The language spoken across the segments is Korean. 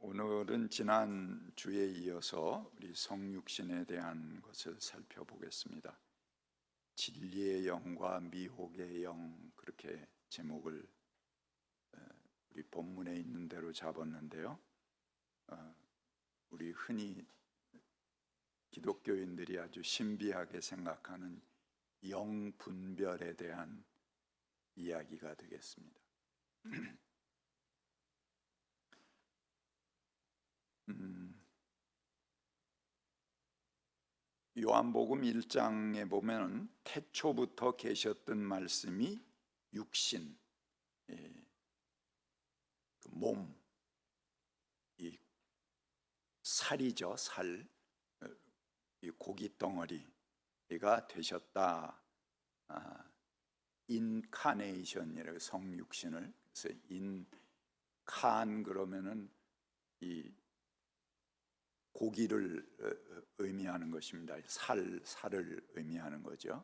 오늘은 지난 주에 이어서 우리 성육신에 대한 것을 살펴보겠습니다. 진리의 영과 미혹의 영, 그렇게 제목을 우리 본문에 있는 대로 잡았는데요. 우리 흔히 기독교인들이 아주 신비하게 생각하는 영 분별에 대한 이야기가 되겠습니다. 요한복음 1장에 보면 태초부터 계셨던 말씀이 육신, 몸, 이 살이죠, 살, 이 고기 덩어리가 되셨다. 인카네이션이라고 성육신을, 그래서 인칸 그러면은 이 고기를 의미하는 것입니다. 살을 의미하는 거죠.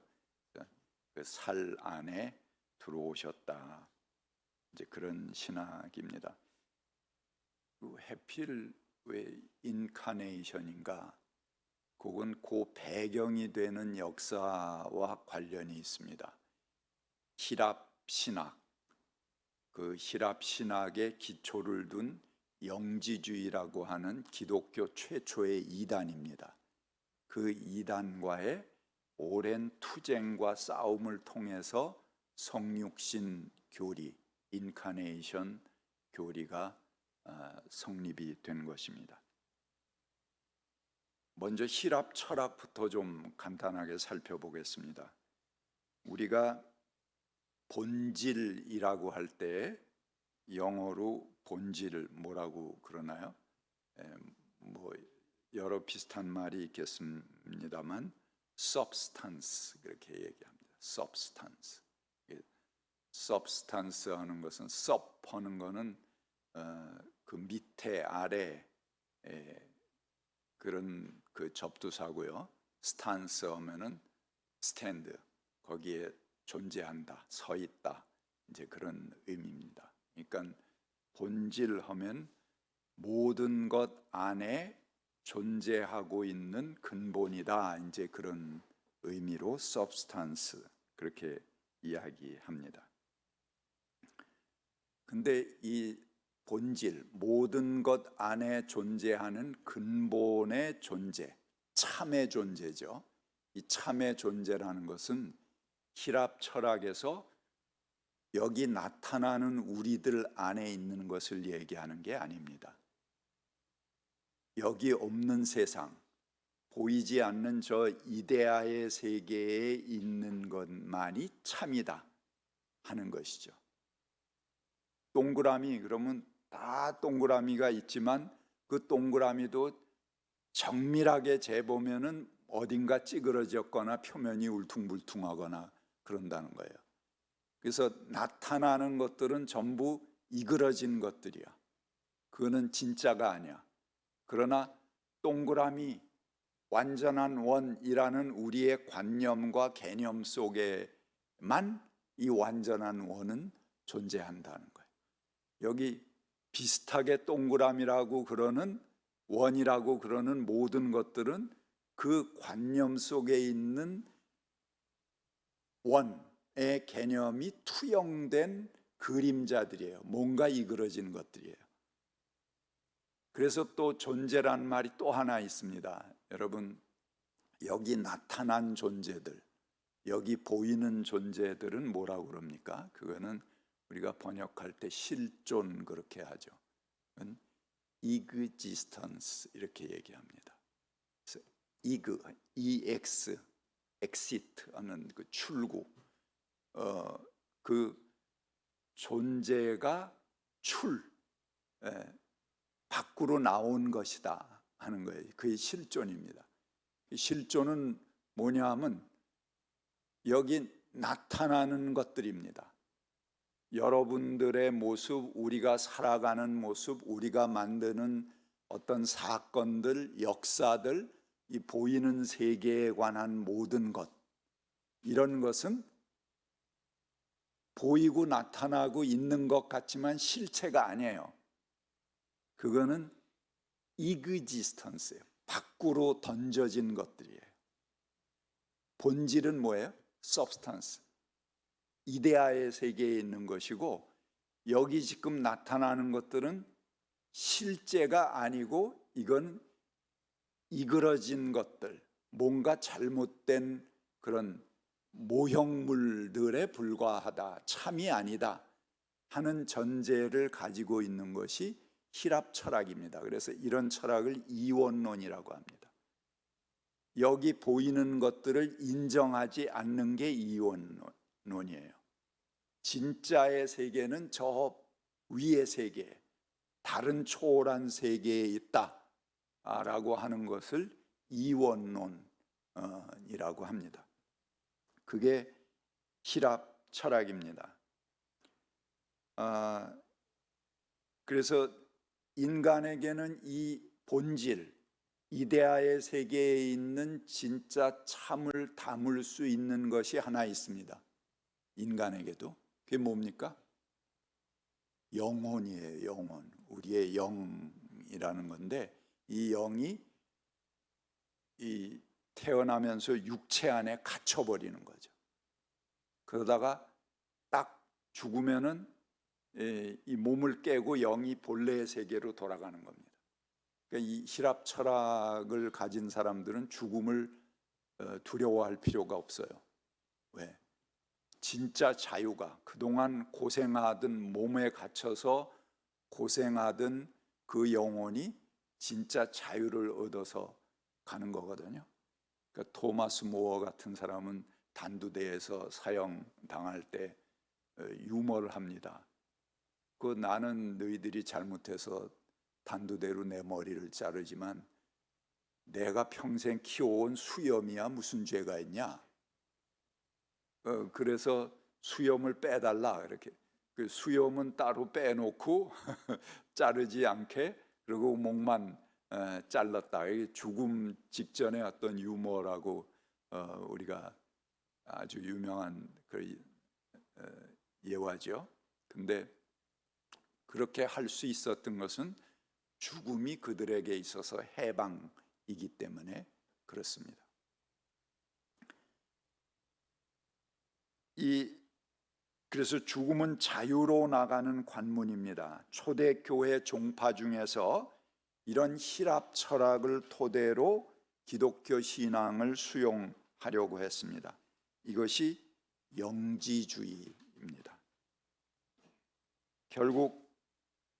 그 살 안에 들어오셨다. 이제 그런 신학입니다. 해필 왜 인카네이션인가? 그건 그 배경이 되는 역사와 관련이 있습니다. 히랍 신학, 그 히랍 신학의 기초를 둔 영지주의라고 하는 기독교 최초의 이단입니다. 그 이단과의 오랜 투쟁과 싸움을 통해서 성육신 교리, 인카네이션 교리가 성립이 된 것입니다. 먼저 히랍 철학부터 좀 간단하게 살펴보겠습니다. 우리가 본질이라고 할 때 영어로 본질을 뭐라고 그러나요? 뭐 여러 비슷한 말이 있겠습니다만 substance 그렇게 얘기합니다. substance. substance 하는 것은 sub 하는 거는 그 밑에 아래 그런 그 접두사고요. stance 하면은 stand, 거기에 존재한다, 서 있다, 이제 그런 의미입니다. 그러니까 본질하면 모든 것 안에 존재하고 있는 근본이다, 이제 그런 의미로 substance 그렇게 이야기합니다. 근데 이 본질, 모든 것 안에 존재하는 근본의 존재, 참의 존재죠. 이 참의 존재라는 것은 히랍 철학에서 여기 나타나는 우리들 안에 있는 것을 얘기하는 게 아닙니다. 여기 없는 세상, 보이지 않는 저 이데아의 세계에 있는 것만이 참이다 하는 것이죠. 동그라미, 그러면 다 동그라미가 있지만 그 동그라미도 정밀하게 재보면은 어딘가 찌그러졌거나 표면이 울퉁불퉁하거나 그런다는 거예요. 그래서 나타나는 것들은 전부 이그러진 것들이야. 그거는 진짜가 아니야. 그러나 동그라미, 완전한 원이라는 우리의 관념과 개념 속에만 이 완전한 원은 존재한다는 거예요. 여기 비슷하게 동그라미라고 그러는, 원이라고 그러는 모든 것들은 그 관념 속에 있는 원의 개념이 투영된 그림자들이에요. 뭔가 이그러진 것들이에요. 그래서 또 존재란 말이 또 하나 있습니다. 여러분, 여기 나타난 존재들, 여기 보이는 존재들은 뭐라고 그럽니까? 그거는 우리가 번역할 때 실존 그렇게 하죠. existence 이렇게 얘기합니다. ex, exit 하는 그 출구, 그 존재가 밖으로 나온 것이다 하는 거예요. 그게 실존입니다. 실존은 뭐냐 하면 여기 나타나는 것들입니다. 여러분들의 모습, 우리가 살아가는 모습, 우리가 만드는 어떤 사건들, 역사들, 이 보이는 세계에 관한 모든 것, 이런 것은 보이고 나타나고 있는 것 같지만 실체가 아니에요. 그거는 이그지스턴스예요. 밖으로 던져진 것들이에요. 본질은 뭐예요? substance. 이데아의 세계에 있는 것이고, 여기 지금 나타나는 것들은 실제가 아니고 이건 이그러진 것들, 뭔가 잘못된 그런 모형물들에 불과하다, 참이 아니다 하는 전제를 가지고 있는 것이 히랍 철학입니다. 그래서 이런 철학을 이원론이라고 합니다. 여기 보이는 것들을 인정하지 않는 게 이원론이에요. 진짜의 세계는 저 위의 세계, 다른 초월한 세계에 있다라고 하는 것을 이원론이라고 합니다. 그게 히랍 철학입니다. 그래서 인간에게는 이 본질, 이데아의 세계에 있는 진짜 참을 담을 수 있는 것이 하나 있습니다. 인간에게도. 그게 뭡니까? 영혼이에요. 영혼. 우리의 영이라는 건데, 이 영이 이 태어나면서 육체 안에 갇혀버리는 거죠. 그러다가 딱 죽으면은 이 몸을 깨고 영이 본래의 세계로 돌아가는 겁니다. 그러니까 이 히랍 철학을 가진 사람들은 죽음을 두려워할 필요가 없어요. 왜? 진짜 자유가, 그동안 고생하던 몸에 갇혀서 고생하던 그 영혼이 진짜 자유를 얻어서 가는 거거든요. 그러니까 토마스 모어 같은 사람은 단두대에서 사형당할 때 유머를 합니다. 나는 너희들이 잘못해서 단두대로 내 머리를 자르지만 내가 평생 키워온 수염이야 무슨 죄가 있냐. 그래서 수염을 빼달라. 이렇게 그 수염은 따로 빼놓고 자르지 않게, 그리고 목만 잘랐다. 이게 죽음 직전의 어떤 유머라고 우리가 아주 유명한 그 예화죠. 근데 그렇게 할 수 있었던 것은 죽음이 그들에게 있어서 해방이기 때문에 그렇습니다. 그래서 죽음은 자유로 나가는 관문입니다. 초대교회 종파 중에서 이런 히랍 철학을 토대로 기독교 신앙을 수용하려고 했습니다. 이것이 영지주의입니다. 결국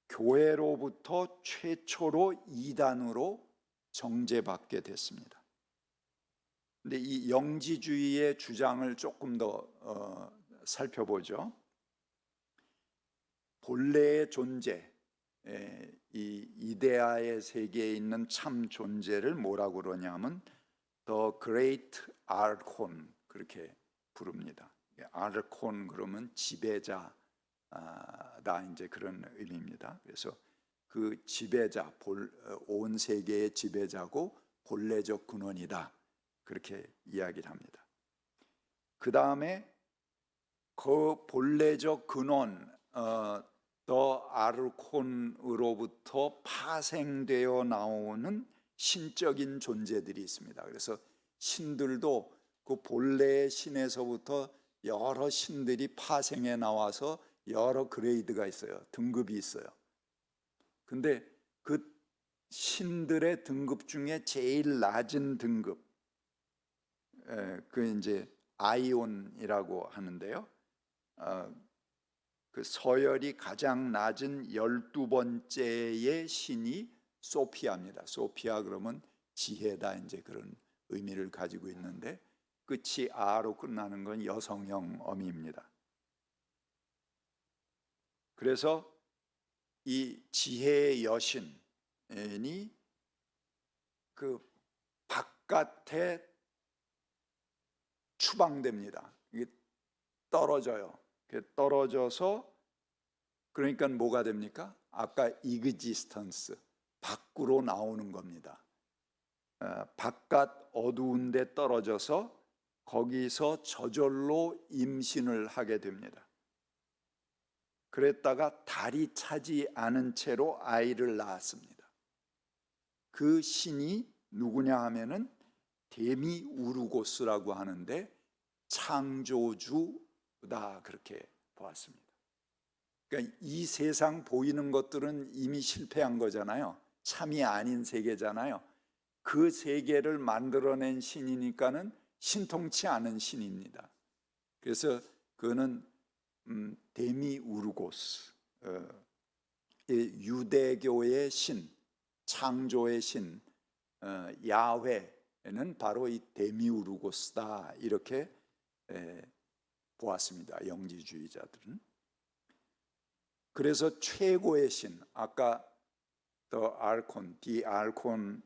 교회로부터 최초로 이단으로 정죄받게 됐습니다. 근데 이 영지주의의 주장을 조금 더 살펴보죠. 본래의 존재, 이 이데아의 세계에 있는 참 존재를 뭐라고 그러냐면 The Great Archon 그렇게 부릅니다. 아르콘 그러면 지배자다, 이제 그런 의미입니다. 그래서 그 지배자, 온 세계의 지배자고 본래적 근원이다, 그렇게 이야기를 합니다. 그 다음에 그 본래적 근원, 더 아르콘으로부터 파생되어 나오는 신적인 존재들이 있습니다. 그래서 신들도 그 본래의 신에서부터 여러 신들이 파생해 나와서 여러 그레이드가 있어요. 등급이 있어요. 근데 그 신들의 등급 중에 제일 낮은 등급, 그 이제 아이온이라고 하는데요. 그 서열이 가장 낮은 12번째의 신이 소피아입니다. 소피아 그러면 지혜다, 이제 그런 의미를 가지고 있는데, 끝이 아로 끝나는 건 여성형 어미입니다. 그래서 이 지혜의 여신이 그 바깥에 추방됩니다. 이게 떨어져요. 떨어져서, 그러니까 뭐가 됩니까? 아까 이그지스턴스, 밖으로 나오는 겁니다. 바깥 어두운 데 떨어져서 거기서 저절로 임신을 하게 됩니다. 그랬다가 달이 차지 않은 채로 아이를 낳았습니다. 그 신이 누구냐 하면은 데미우르고스라고 하는데 창조주다, 그렇게 보았습니다. 그러니까 이 세상 보이는 것들은 이미 실패한 거잖아요. 참이 아닌 세계잖아요. 그 세계를 만들어낸 신이니까는 신통치 않은 신입니다. 그래서 그거는 데미우르고스, 유대교의 신, 창조의 신, 야훼는 바로 이 데미우르고스다, 이렇게 보았습니다, 영지주의자들은. 그래서 최고의 신, 아까 디알콘이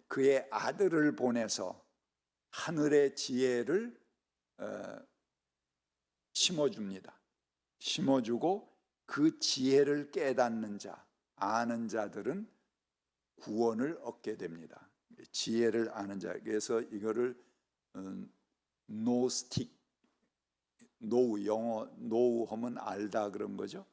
그의 아들을 보내서 하늘의 지혜를 심어줍니다. 심어주고 그 지혜를 깨닫는 자, 아는 자들은 구원을 얻게 됩니다. 지혜를 아는 자. 그래서 이거를 노스틱, 영어 노우 하면 알다 그런 거죠.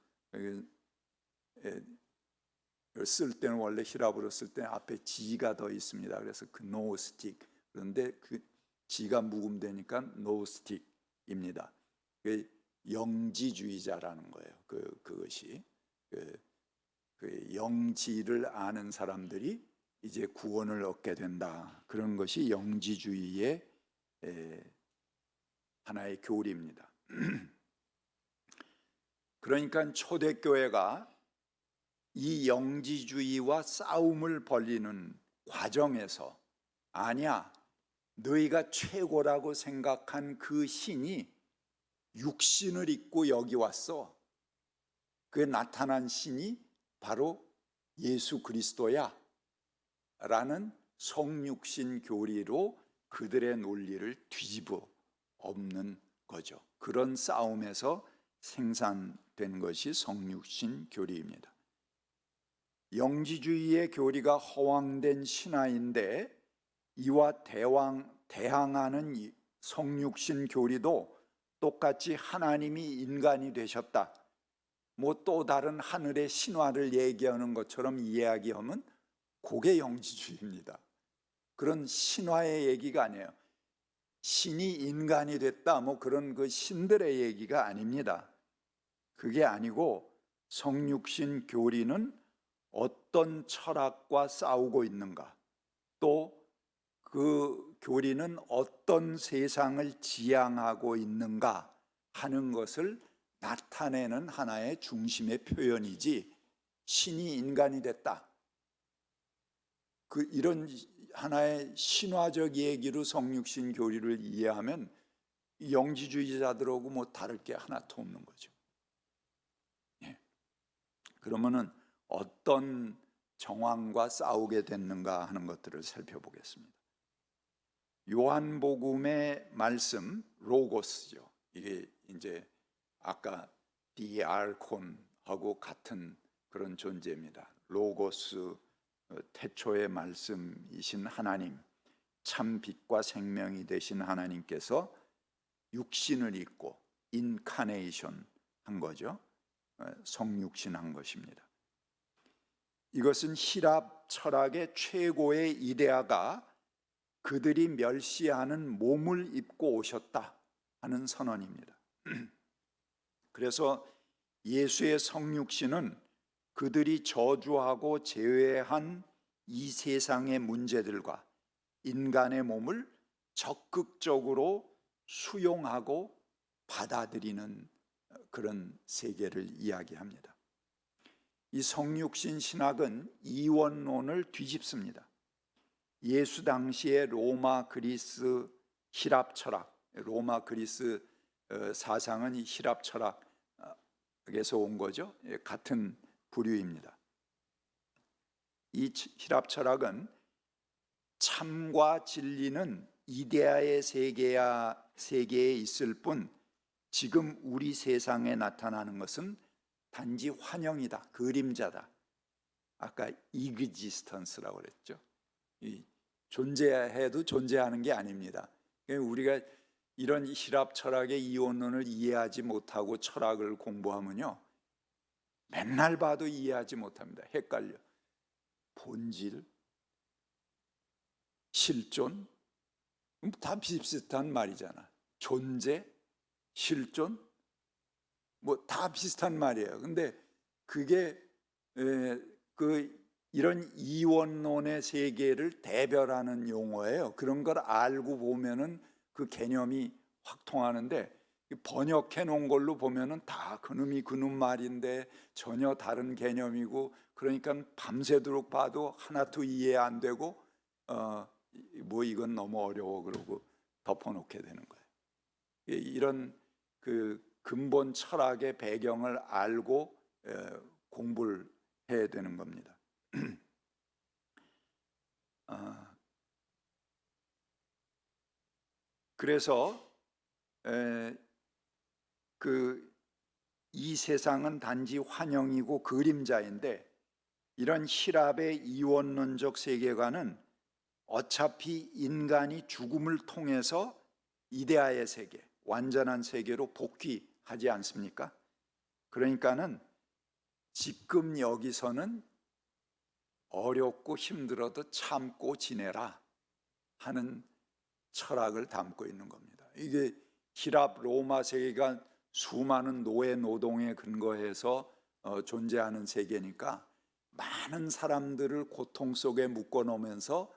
쓸 때는 원래 히랍으로 쓸 때 앞에 지가 더 있습니다. 그래서 그 노스틱. 그런데 그 지가 묵음되니까 노스틱입니다. 영지주의자라는 거예요. 그것이 그 영지를 아는 사람들이 이제 구원을 얻게 된다. 그런 것이 영지주의의 하나의 교리입니다. 그러니까 초대교회가 이 영지주의와 싸움을 벌이는 과정에서, 아니야, 너희가 최고라고 생각한 그 신이 육신을 입고 여기 왔어. 그 나타난 신이 바로 예수 그리스도야 라는 성육신 교리로 그들의 논리를 뒤집어 엎는 거죠. 그런 싸움에서 생산된 것이 성육신 교리입니다. 영지주의의 교리가 허황된 신화인데 이와 대항하는 성육신 교리도 똑같이 하나님이 인간이 되셨다, 뭐 또 다른 하늘의 신화를 얘기하는 것처럼 이야기하면 그게 영지주의입니다. 그런 신화의 얘기가 아니에요. 신이 인간이 됐다, 뭐 그런 그 신들의 얘기가 아닙니다. 그게 아니고 성육신 교리는 어떤 철학과 싸우고 있는가, 또 그 교리는 어떤 세상을 지향하고 있는가 하는 것을 나타내는 하나의 중심의 표현이지, 신이 인간이 됐다, 이런 하나의 신화적 얘기로 성육신 교리를 이해하면 영지주의자들하고 뭐 다를 게 하나도 없는 거죠. 그러면은 어떤 정황과 싸우게 됐는가 하는 것들을 살펴보겠습니다. 요한복음의 말씀, 로고스죠. 이게 이제 아까 디알콘하고 같은 그런 존재입니다. 로고스, 태초의 말씀이신 하나님, 참 빛과 생명이 되신 하나님께서 육신을 입고 인카네이션 한 거죠. 성육신 한 것입니다. 이것은 히랍 철학의 최고의 이데아가 그들이 멸시하는 몸을 입고 오셨다 하는 선언입니다. 그래서 예수의 성육신은 그들이 저주하고 제외한 이 세상의 문제들과 인간의 몸을 적극적으로 수용하고 받아들이는 그런 세계를 이야기합니다. 이 성육신 신학은 이원론을 뒤집습니다. 예수 당시의 로마, 그리스, 히랍 철학, 로마, 그리스 사상은 이 히랍 철학에서 온 거죠. 같은 부류입니다. 이 히랍 철학은 참과 진리는 이데아의 세계에 있을 뿐 지금 우리 세상에 나타나는 것은 단지 환영이다, 그림자다. 아까 이그지스턴스라고 그랬죠. 존재해도 존재하는 게 아닙니다. 우리가 이런 히랍 철학의 이원론을 이해하지 못하고 철학을 공부하면요, 맨날 봐도 이해하지 못합니다. 헷갈려. 본질, 실존, 다 비슷비슷한 말이잖아. 존재, 실존, 뭐 다 비슷한 말이에요. 근데 그게 이런 이원론의 세계를 대별하는 용어예요. 그런 걸 알고 보면은 그 개념이 확 통하는데, 번역해 놓은 걸로 보면은 다 그놈이 그놈 말인데 전혀 다른 개념이고, 그러니까 밤새도록 봐도 하나도 이해 안 되고 뭐 이건 너무 어려워 그러고 덮어놓게 되는 거예요. 이런 그 근본 철학의 배경을 알고 공부를 해야 되는 겁니다. 그래서 이 세상은 단지 환영이고 그림자인데, 이런 히랍의 이원론적 세계관은 어차피 인간이 죽음을 통해서 이데아의 세계, 완전한 세계로 복귀하지 않습니까? 그러니까는 지금 여기서는 어렵고 힘들어도 참고 지내라 하는 철학을 담고 있는 겁니다. 이게 히랍 로마 세계가 수많은 노예 노동에 근거해서 존재하는 세계니까 많은 사람들을 고통 속에 묶어놓으면서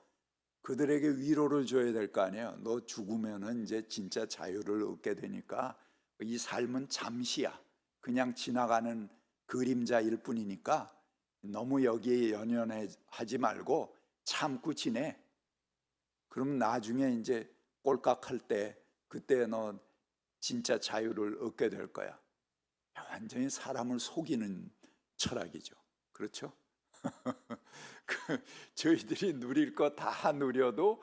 그들에게 위로를 줘야 될 거 아니에요. 너 죽으면은 이제 진짜 자유를 얻게 되니까 이 삶은 잠시야. 그냥 지나가는 그림자일 뿐이니까 너무 여기에 연연하지 말고 참고 지내. 그럼 나중에 이제 꼴깍할 때 그때 너 진짜 자유를 얻게 될 거야. 완전히 사람을 속이는 철학이죠. 그렇죠? 저희들이 누릴 거 다 누려도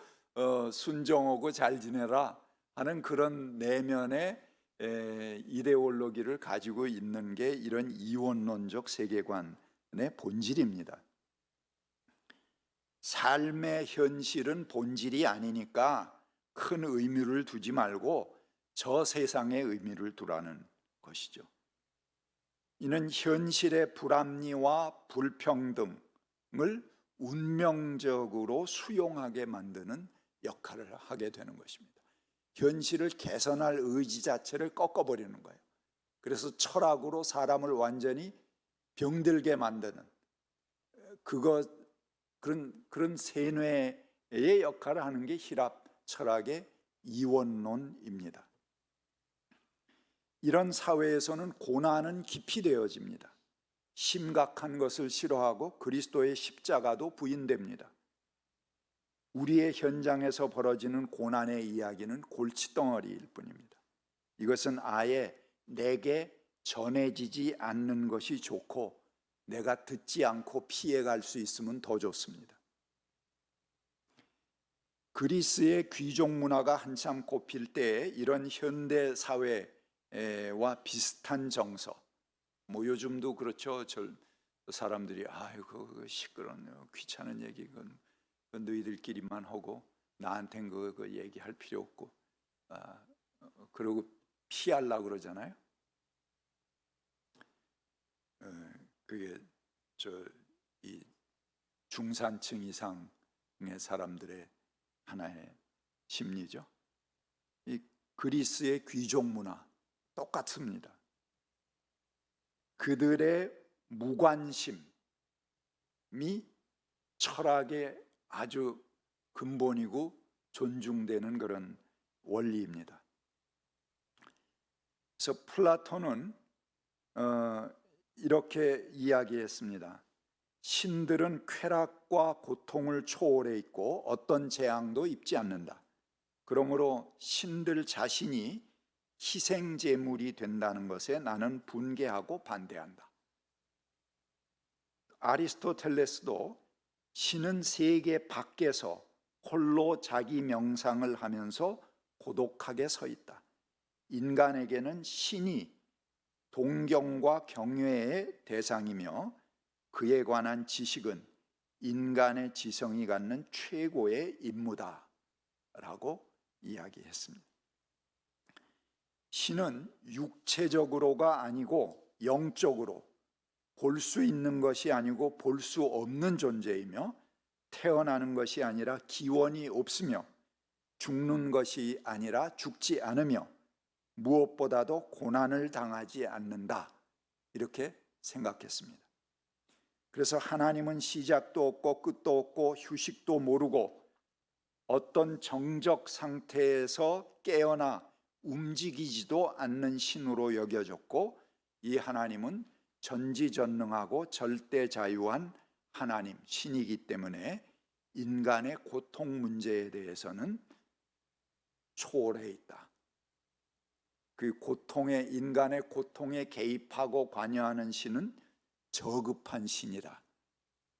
순종하고 잘 지내라 하는 그런 내면의 이데올로기를 가지고 있는 게 이런 이원론적 세계관의 본질입니다. 삶의 현실은 본질이 아니니까 큰 의미를 두지 말고 저 세상의 의미를 두라는 것이죠. 이는 현실의 불합리와 불평등을 운명적으로 수용하게 만드는 역할을 하게 되는 것입니다. 현실을 개선할 의지 자체를 꺾어버리는 거예요. 그래서 철학으로 사람을 완전히 병들게 만드는 그런 세뇌의 역할을 하는 게 히랍 철학의 이원론입니다. 이런 사회에서는 고난은 깊이 되어집니다. 심각한 것을 싫어하고 그리스도의 십자가도 부인됩니다. 우리의 현장에서 벌어지는 고난의 이야기는 골칫덩어리일 뿐입니다. 이것은 아예 내게 전해지지 않는 것이 좋고 내가 듣지 않고 피해갈 수 있으면 더 좋습니다. 그리스의 귀족 문화가 한참 꼽힐 때에 이런 현대 사회와 비슷한 정서, 뭐 요즘도 그렇죠. 사람들이 아이고 시끄러워 귀찮은 얘기 그건 너희들끼리만 하고 나한텐 그거 얘기할 필요 없고 그러고 피하려고 그러잖아요. 그게 이 중산층 이상의 사람들의 하나의 심리죠. 이 그리스의 귀족 문화 똑같습니다. 그들의 무관심이 철학의 아주 근본이고 존중되는 그런 원리입니다. 그래서 플라톤은 이렇게 이야기했습니다. 신들은 쾌락과 고통을 초월해 있고 어떤 재앙도 입지 않는다. 그러므로 신들 자신이 희생제물이 된다는 것에 나는 분개하고 반대한다. 아리스토텔레스도 신은 세계 밖에서 홀로 자기 명상을 하면서 고독하게 서 있다. 인간에게는 신이 동경과 경외의 대상이며 그에 관한 지식은 인간의 지성이 갖는 최고의 임무다라고 이야기했습니다. 신은 육체적으로가 아니고 영적으로 볼 수 있는 것이 아니고 볼 수 없는 존재이며 태어나는 것이 아니라 기원이 없으며 죽는 것이 아니라 죽지 않으며 무엇보다도 고난을 당하지 않는다, 이렇게 생각했습니다. 그래서 하나님은 시작도 없고 끝도 없고 휴식도 모르고 어떤 정적 상태에서 깨어나 움직이지도 않는 신으로 여겨졌고, 이 하나님은 전지전능하고 절대자유한 하나님, 신이기 때문에 인간의 고통 문제에 대해서는 초월해 있다. 그 고통에, 인간의 고통에 개입하고 관여하는 신은 저급한 신이다.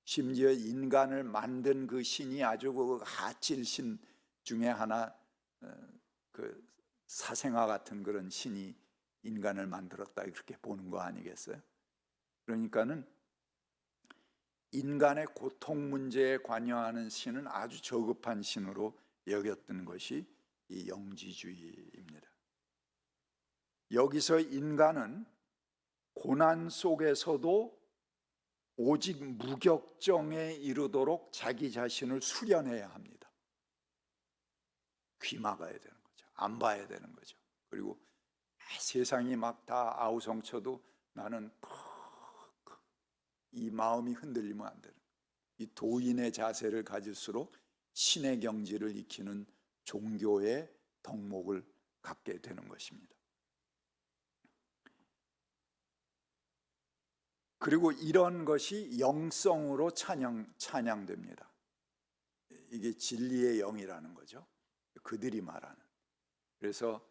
심지어 인간을 만든 그 신이 아주 그 하칠신 중에 하나, 그 사생아 같은 그런 신이 인간을 만들었다, 이렇게 보는 거 아니겠어요? 그러니까는 인간의 고통 문제에 관여하는 신은 아주 저급한 신으로 여겼던 것이 이 영지주의입니다. 여기서 인간은 고난 속에서도 오직 무격정에 이르도록 자기 자신을 수련해야 합니다. 귀 막아야 되는 거죠. 안 봐야 되는 거죠. 그리고 세상이 막 다 아우성쳐도 나는 이 마음이 흔들리면 안 되는, 이 도인의 자세를 가질수록 신의 경지를 익히는 종교의 덕목을 갖게 되는 것입니다. 그리고 이런 것이 영성으로 찬양됩니다. 이게 진리의 영이라는 거죠. 그들이 말하는. 그래서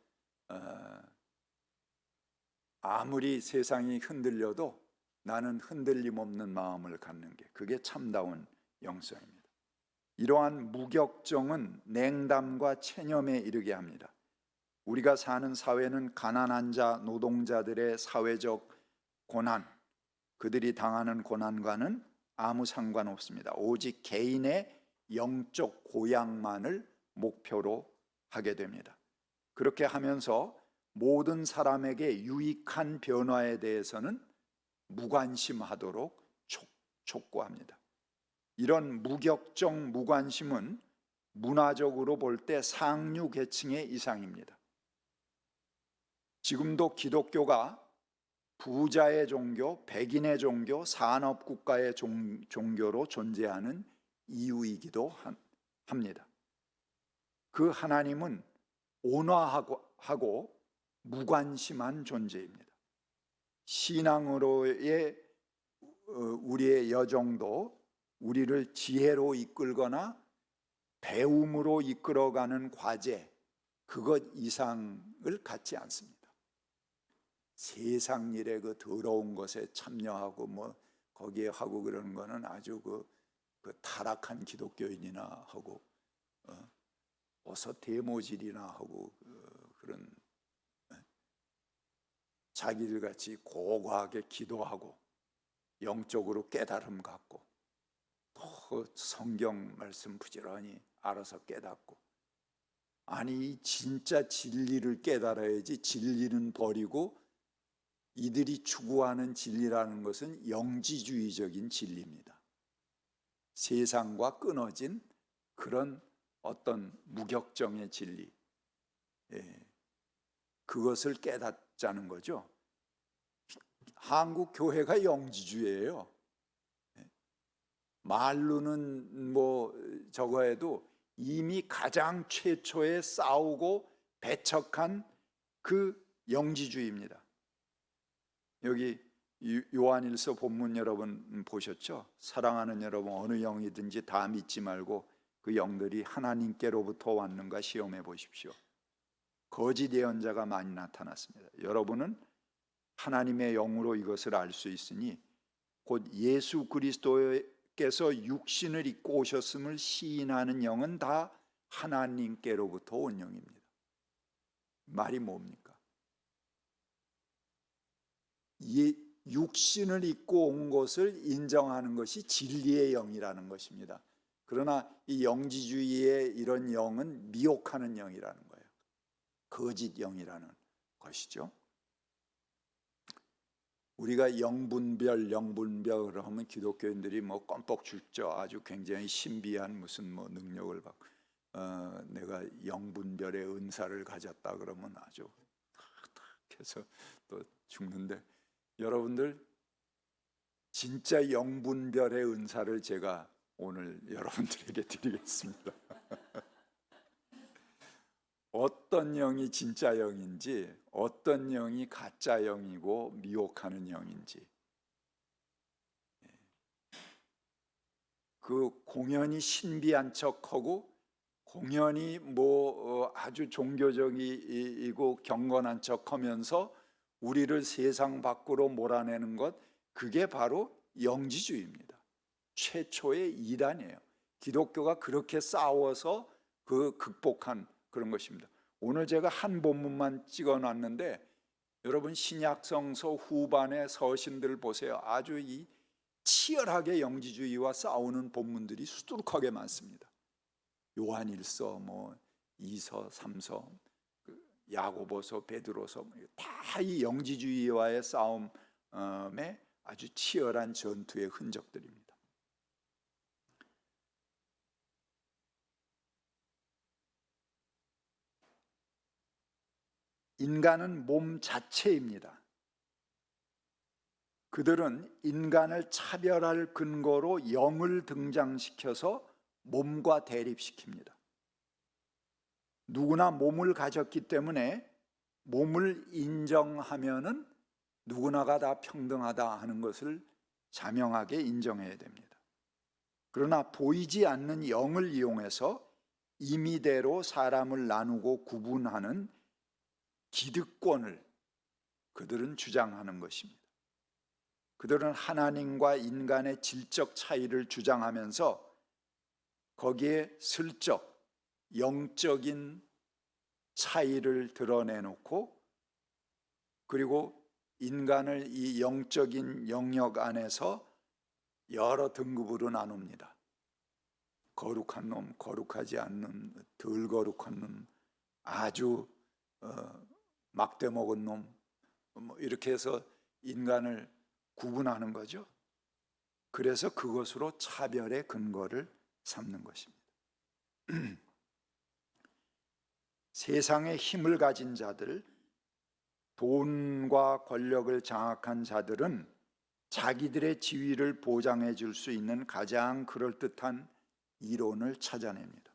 아무리 세상이 흔들려도 나는 흔들림 없는 마음을 갖는 게, 그게 참다운 영성입니다. 이러한 무격정은 냉담과 체념에 이르게 합니다. 우리가 사는 사회는 가난한 자, 노동자들의 사회적 고난, 그들이 당하는 고난과는 아무 상관없습니다. 오직 개인의 영적 고향만을 목표로 하게 됩니다. 그렇게 하면서 모든 사람에게 유익한 변화에 대해서는 무관심하도록 촉구합니다. 이런 무격정 무관심은 문화적으로 볼 때 상류 계층의 이상입니다. 지금도 기독교가 부자의 종교, 백인의 종교, 산업국가의 종교로 존재하는 이유이기도 합니다. 그 하나님은 온화하고 무관심한 존재입니다. 신앙으로의 우리의 여정도 우리를 지혜로 이끌거나 배움으로 이끌어가는 과제, 그것 이상을 갖지 않습니다. 세상 일에 그 더러운 것에 참여하고 뭐 거기에 하고 그러는 거는 아주 그 타락한 기독교인이나 하고 어서 대모질이나 하고 그런 자기들 같이 고고하게 기도하고 영적으로 깨달음 갖고 또 성경 말씀 부지런히 알아서 깨닫고, 아니 진짜 진리를 깨달아야지 진리는 버리고 이들이 추구하는 진리라는 것은 영지주의적인 진리입니다. 세상과 끊어진 그런 어떤 무격정의 진리, 그것을 깨닫자는 거죠. 한국 교회가 영지주의예요. 말로는 뭐 저거 해도 이미 가장 최초에 싸우고 배척한 그 영지주의입니다. 여기 요한일서 본문 여러분 보셨죠? 사랑하는 여러분, 어느 영이든지 다 믿지 말고 그 영들이 하나님께로부터 왔는가 시험해 보십시오. 거짓 예언자가 많이 나타났습니다. 여러분은 하나님의 영으로 이것을 알 수 있으니 곧 예수 그리스도께서 육신을 입고 오셨음을 시인하는 영은 다 하나님께로부터 온 영입니다. 말이 뭡니까? 육신을 입고 온 것을 인정하는 것이 진리의 영이라는 것입니다. 그러나 이 영지주의의 이런 영은 미혹하는 영이라는 거예요. 거짓 영이라는 것이죠. 우리가 영분별 하면 기독교인들이 뭐 껌뻑 죽죠. 아주 굉장히 신비한 무슨 뭐 능력을 받고 내가 영분별의 은사를 가졌다 그러면 아주 탁탁 해서 또 죽는데, 여러분들 진짜 영분별의 은사를 제가 오늘 여러분들에게 드리겠습니다. 어떤 영이 진짜 영인지, 어떤 영이 가짜 영이고 미혹하는 영인지, 그 공연히 신비한 척하고 공연히 뭐 아주 종교적이고 경건한 척하면서 우리를 세상 밖으로 몰아내는 것, 그게 바로 영지주의입니다. 최초의 이단이에요. 기독교가 그렇게 싸워서 그 극복한 그런 것입니다. 오늘 제가 한 본문만 찍어놨는데 여러분 신약성서 후반의 서신들 보세요. 아주 이 치열하게 영지주의와 싸우는 본문들이 수두룩하게 많습니다. 요한일서, 뭐 이서, 삼서, 야고보서, 베드로서, 다 이 영지주의와의 싸움에 아주 치열한 전투의 흔적들입니다. 인간은 몸 자체입니다. 그들은 인간을 차별할 근거로 영을 등장시켜서 몸과 대립시킵니다. 누구나 몸을 가졌기 때문에 몸을 인정하면은 누구나가 다 평등하다 하는 것을 자명하게 인정해야 됩니다. 그러나 보이지 않는 영을 이용해서 임의대로 사람을 나누고 구분하는 기득권을 그들은 주장하는 것입니다. 그들은 하나님과 인간의 질적 차이를 주장하면서 거기에 슬쩍 영적인 차이를 드러내놓고, 그리고 인간을 이 영적인 영역 안에서 여러 등급으로 나눕니다. 거룩한 놈, 거룩하지 않는, 덜 거룩한 놈, 아주 막대 먹은 놈, 뭐 이렇게 해서 인간을 구분하는 거죠. 그래서 그것으로 차별의 근거를 삼는 것입니다. 세상에 힘을 가진 자들, 돈과 권력을 장악한 자들은 자기들의 지위를 보장해 줄 수 있는 가장 그럴듯한 이론을 찾아냅니다.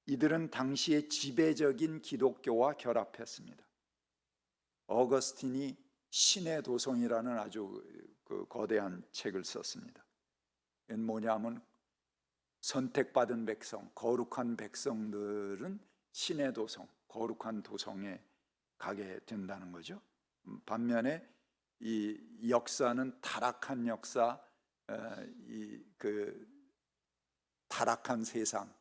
이들은 당시의 지배적인 기독교와 결합했습니다. 어거스틴이 신의 도성이라는 아주 거대한 책을 썼습니다. 이건 뭐냐면 선택받은 백성, 거룩한 백성들은 신의 도성, 거룩한 도성에 가게 된다는 거죠. 반면에 이 역사는 타락한 역사, 타락한 세상,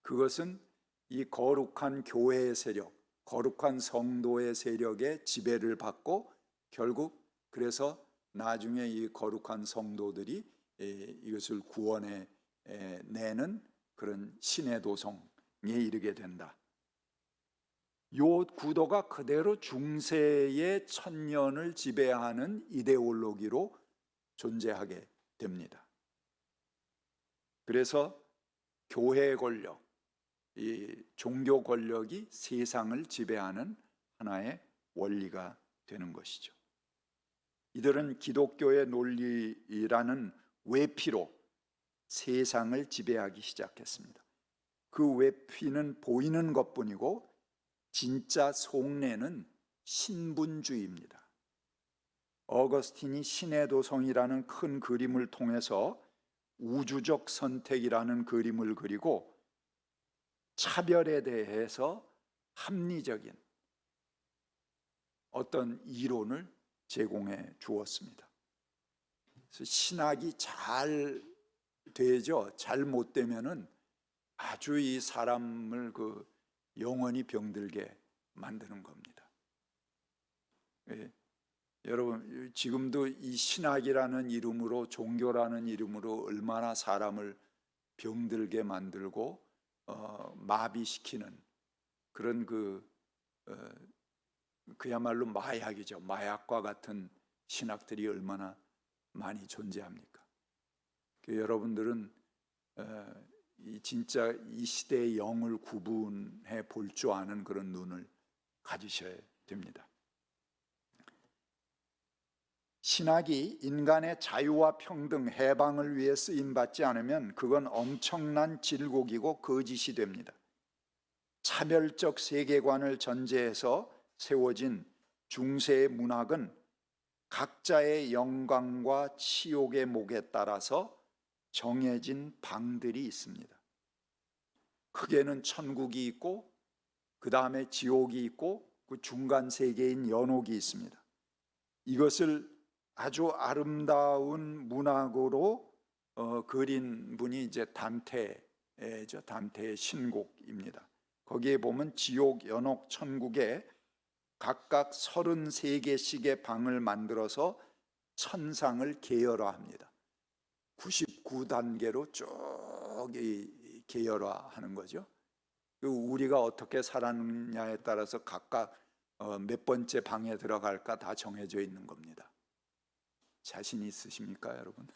그것은 이 거룩한 교회의 세력, 거룩한 성도의 세력의 지배를 받고 결국 그래서 나중에 이 거룩한 성도들이 이것을 구원해 내는 그런 신의 도성에 이르게 된다. 요 구도가 그대로 중세의 천년을 지배하는 이데올로기로 존재하게 됩니다. 그래서 교회 권력, 이 종교 권력이 세상을 지배하는 하나의 원리가 되는 것이죠. 이들은 기독교의 논리라는 외피로 세상을 지배하기 시작했습니다. 그 외피는 보이는 것뿐이고 진짜 속내는 신분주의입니다. 어거스틴이 신의 도성이라는 큰 그림을 통해서 우주적 선택이라는 그림을 그리고 차별에 대해서 합리적인 어떤 이론을 제공해 주었습니다. 그래서 신학이 잘 되죠. 잘못되면은 아주 이 사람을 영원히 병들게 만드는 겁니다. 여러분 지금도 이 신학이라는 이름으로, 종교라는 이름으로 얼마나 사람을 병들게 만들고 마비시키는 그런 그야말로 마약이죠. 마약과 같은 신학들이 얼마나 많이 존재합니까? 여러분들은 진짜 이 시대의 영을 구분해 볼 줄 아는 그런 눈을 가지셔야 됩니다. 신학이 인간의 자유와 평등, 해방을 위해 쓰임받지 않으면 그건 엄청난 질곡이고 거짓이 됩니다. 차별적 세계관을 전제해서 세워진 중세의 문학은 각자의 영광과 치욕의 목에 따라서 정해진 방들이 있습니다. 크게는 천국이 있고 그 다음에 지옥이 있고 그 중간 세계인 연옥이 있습니다. 이것을 아주 아름다운 문학으로 그린 분이 이제 단테죠. 단테의 신곡입니다. 거기에 보면 지옥, 연옥, 천국에 각각 33개씩의 방을 만들어서 천상을 계열화합니다. 99단계로 쭉 계열화하는 거죠. 우리가 어떻게 살았느냐에 따라서 각각 몇 번째 방에 들어갈까 다 정해져 있는 겁니다. 자신 있으십니까, 여러분?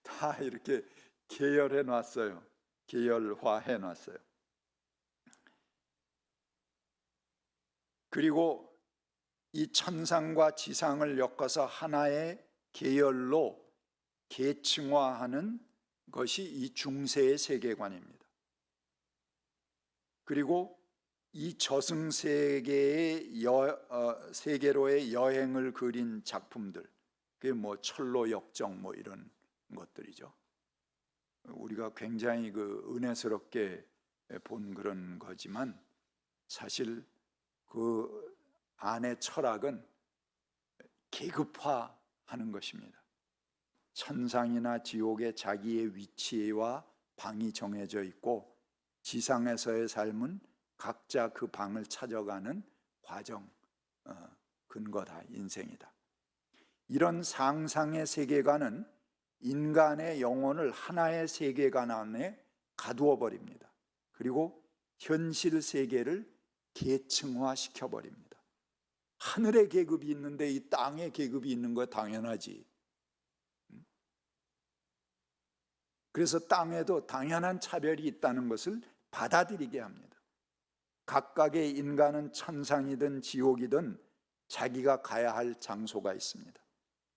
다 이렇게 계열해 놨어요. 계열화해 놨어요. 그리고 이 천상과 지상을 엮어서 하나의 계열로 계층화하는 것이 이 중세의 세계관입니다. 그리고 이 저승세계의 세계로의 여행을 그린 작품들, 그게 뭐 철로 역정 뭐 이런 것들이죠. 우리가 굉장히 그 은혜스럽게 본 그런 거지만 사실 그 안의 철학은 계급화하는 것입니다. 천상이나 지옥에 자기의 위치와 방이 정해져 있고 지상에서의 삶은 각자 그 방을 찾아가는 과정, 근거다, 인생이다. 이런 상상의 세계관은 인간의 영혼을 하나의 세계관 안에 가두어 버립니다. 그리고 현실 세계를 계층화시켜 버립니다. 하늘의 계급이 있는데 이 땅의 계급이 있는 거 당연하지. 그래서 땅에도 당연한 차별이 있다는 것을 받아들이게 합니다. 각각의 인간은 천상이든 지옥이든 자기가 가야 할 장소가 있습니다.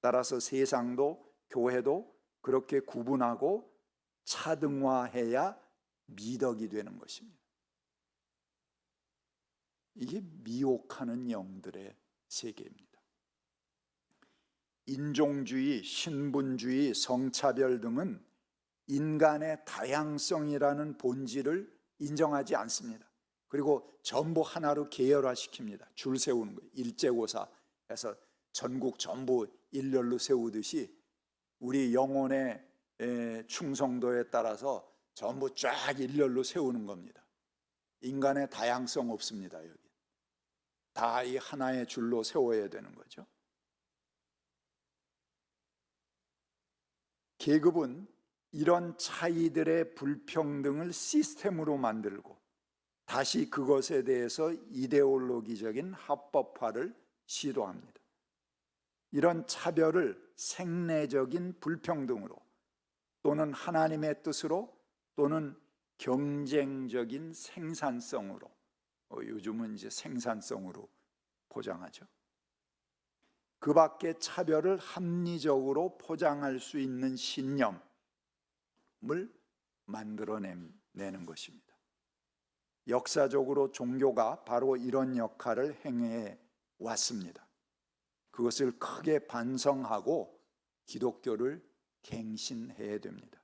따라서 세상도 교회도 그렇게 구분하고 차등화해야 미덕이 되는 것입니다. 이게 미혹하는 영들의 세계입니다. 인종주의, 신분주의, 성차별 등은 인간의 다양성이라는 본질을 인정하지 않습니다. 그리고 전부 하나로 계열화시킵니다. 줄 세우는 거예요. 일제고사해서 전국 전부 일렬로 세우듯이 우리 영혼의 충성도에 따라서 전부 쫙 일렬로 세우는 겁니다. 인간의 다양성 없습니다. 여기 다 이 하나의 줄로 세워야 되는 거죠. 계급은 이런 차이들의 불평등을 시스템으로 만들고 다시 그것에 대해서 이데올로기적인 합법화를 시도합니다. 이런 차별을 생내적인 불평등으로 또는 하나님의 뜻으로 또는 경쟁적인 생산성으로, 요즘은 이제 생산성으로 포장하죠. 그 밖에 차별을 합리적으로 포장할 수 있는 신념을 만들어내는 것입니다. 역사적으로 종교가 바로 이런 역할을 행해 왔습니다. 그것을 크게 반성하고 기독교를 갱신해야 됩니다.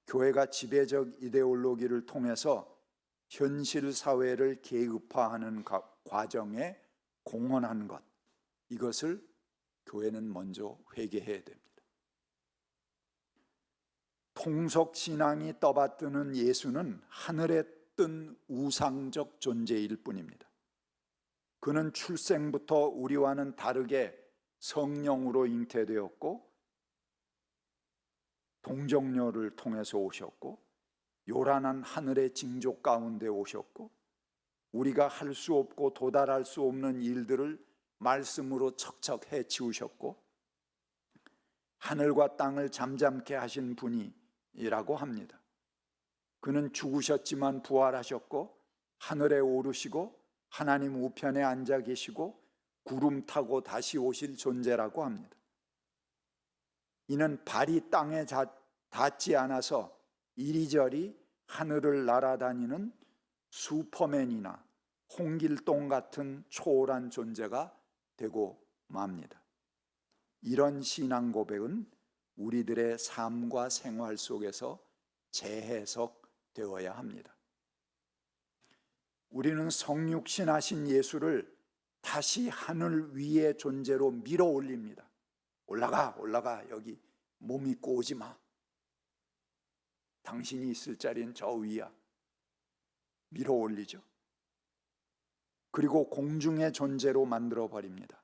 교회가 지배적 이데올로기를 통해서 현실 사회를 계급화하는 과정에 공헌한 것, 이것을 교회는 먼저 회개해야 됩니다. 통속신앙이 떠받드는 예수는 하늘에 뜬 우상적 존재일 뿐입니다. 그는 출생부터 우리와는 다르게 성령으로 잉태되었고 동정녀를 통해서 오셨고 요란한 하늘의 징조 가운데 오셨고 우리가 할 수 없고 도달할 수 없는 일들을 말씀으로 척척 해치우셨고 하늘과 땅을 잠잠케 하신 분이라고 합니다. 그는 죽으셨지만 부활하셨고 하늘에 오르시고 하나님 우편에 앉아 계시고 구름 타고 다시 오실 존재라고 합니다. 이는 발이 땅에 닿지 않아서 이리저리 하늘을 날아다니는 슈퍼맨이나 홍길동 같은 초월한 존재가 되고 맙니다. 이런 신앙 고백은 우리들의 삶과 생활 속에서 재해석되어야 합니다. 우리는 성육신하신 예수를 다시 하늘 위의 존재로 밀어 올립니다. 올라가, 여기 몸 믿고 오지 마. 당신이 있을 자리는 저 위야. 밀어 올리죠. 그리고 공중의 존재로 만들어 버립니다.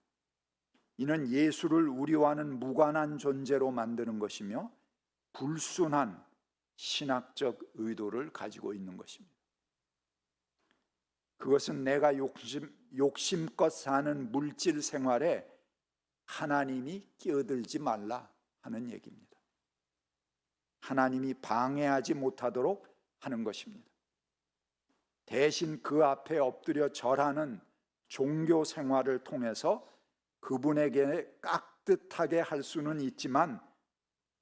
이는 예수를 우리와는 무관한 존재로 만드는 것이며 불순한 신학적 의도를 가지고 있는 것입니다. 그것은 내가 욕심껏 사는 물질 생활에 하나님이 끼어들지 말라 하는 얘기입니다. 하나님이 방해하지 못하도록 하는 것입니다. 대신 그 앞에 엎드려 절하는 종교 생활을 통해서 그분에게 깍듯하게 할 수는 있지만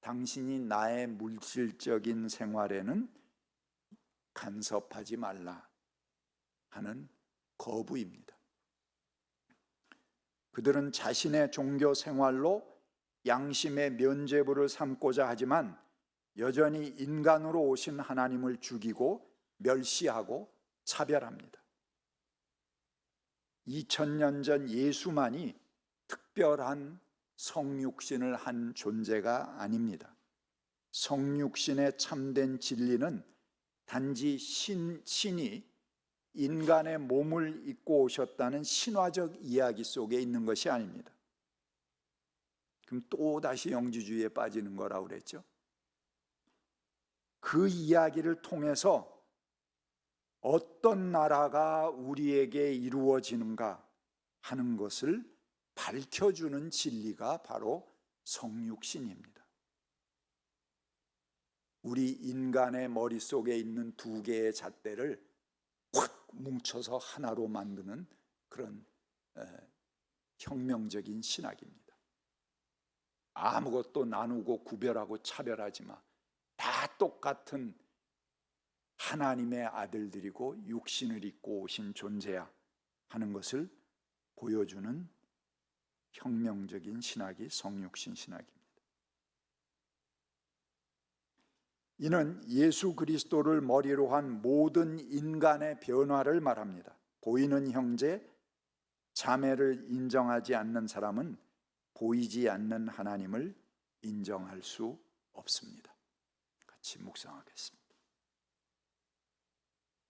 당신이 나의 물질적인 생활에는 간섭하지 말라 하는 거부입니다. 그들은 자신의 종교 생활로 양심의 면죄부를 삼고자 하지만 여전히 인간으로 오신 하나님을 죽이고 멸시하고 차별합니다. 2000년 전 예수만이 특별한 성육신을 한 존재가 아닙니다. 성육신의 참된 진리는 단지 신이 인간의 몸을 입고 오셨다는 신화적 이야기 속에 있는 것이 아닙니다. 그럼 또다시 영지주의에 빠지는 거라고 그랬죠. 그 이야기를 통해서 어떤 나라가 우리에게 이루어지는가 하는 것을 밝혀주는 진리가 바로 성육신입니다. 우리 인간의 머릿속에 있는 두 개의 잣대를 확 뭉쳐서 하나로 만드는 그런 혁명적인 신학입니다. 아무것도 나누고 구별하고 차별하지 마. 다 똑같은 하나님의 아들들이고 육신을 입고 오신 존재야 하는 것을 보여주는 혁명적인 신학이 성육신 신학입니다. 이는 예수 그리스도를 머리로 한 모든 인간의 변화를 말합니다. 보이는 형제, 자매를 인정하지 않는 사람은 보이지 않는 하나님을 인정할 수 없습니다. 같이 묵상하겠습니다.